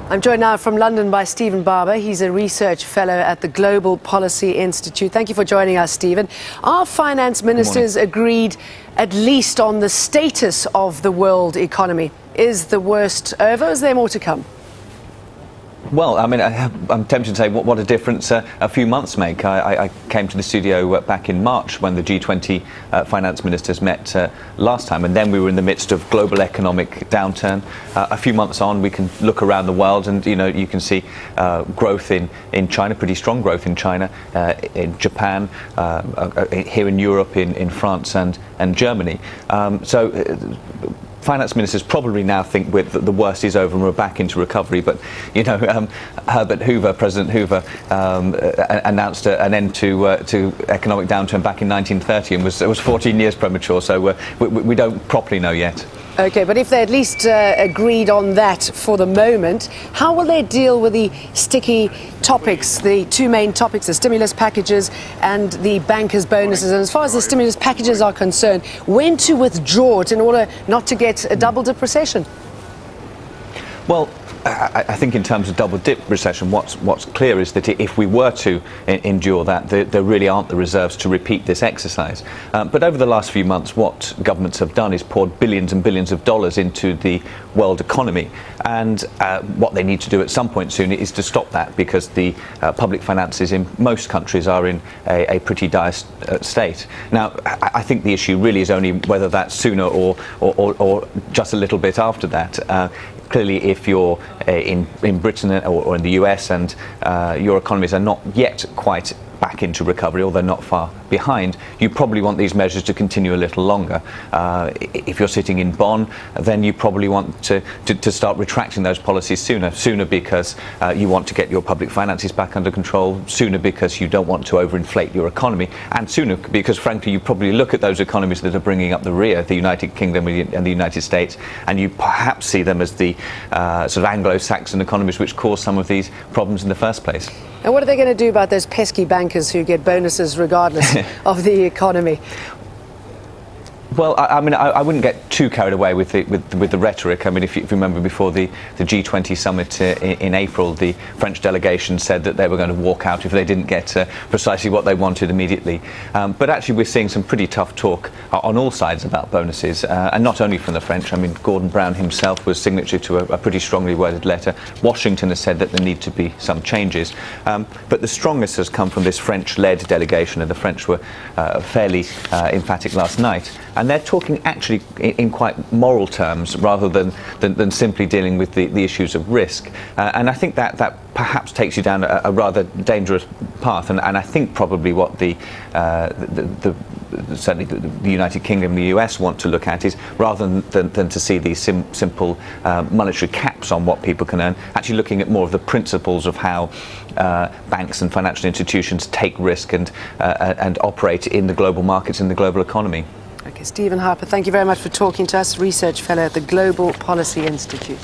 I'm joined now from London by Stephen Barber. He's a research fellow at the Global Policy Institute. Thank you for joining us, Stephen. Our finance ministers agreed at least on the status of the world economy. Is the worst over? Is there more to come? Well, I mean, I'm tempted to say what a difference a few months make. I came to the studio back in March when the G20 finance ministers met last time, and then we were in the midst of global economic downturn. A few months on, we can look around the world and, you can see growth in China, pretty strong growth in China, in Japan, here in Europe, in France and Germany. Finance ministers probably now think that the worst is over and we're back into recovery. But, President Hoover announced an end to economic downturn back in 1930 and was 14 years premature. So we don't properly know yet. OK, but if they at least agreed on that for the moment, how will they deal with the sticky topics, the two main topics, the stimulus packages and the bankers' bonuses? And as far as the stimulus packages are concerned, when to withdraw it in order not to get a double-dip recession? Well, I think in terms of double-dip recession, what's clear is that if we were to endure that, there really aren't the reserves to repeat this exercise. But over the last few months, what governments have done is poured billions and billions of dollars into the world economy. And what they need to do at some point soon is to stop that, because the public finances in most countries are in a pretty dire state. Now, I think the issue really is only whether that's sooner or just a little bit after that. Clearly, if you're in Britain or in the US and your economies are not yet quite back into recovery, or they're not far behind, you probably want these measures to continue a little longer. If you're sitting in Bonn, then you probably want to start retracting those policies sooner because you want to get your public finances back under control, sooner because you don't want to overinflate your economy, and sooner because, frankly, you probably look at those economies that are bringing up the rear, the United Kingdom and the United States, and you perhaps see them as the sort of Anglo-Saxon economies which caused some of these problems in the first place. And what are they going to do about those pesky bankers who get bonuses regardless of the economy? Well, I mean, I wouldn't get too carried away with the rhetoric. I mean, if you remember before the G20 summit in April, the French delegation said that they were going to walk out if they didn't get precisely what they wanted immediately. But actually, we're seeing some pretty tough talk on all sides about bonuses, and not only from the French. I mean, Gordon Brown himself was signatory to a pretty strongly worded letter. Washington has said that there need to be some changes. But the strongest has come from this French-led delegation, and the French were fairly emphatic last night. And they're talking actually in quite moral terms rather than simply dealing with the issues of risk. And I think that perhaps takes you down a rather dangerous path. And I think probably what certainly the United Kingdom and the US want to look at is, rather than to see these simple monetary caps on what people can earn, actually looking at more of the principles of how banks and financial institutions take risk and operate in the global markets, in the global economy. OK, Stephen Harper, thank you very much for talking to us, research fellow at the Global Policy Institute.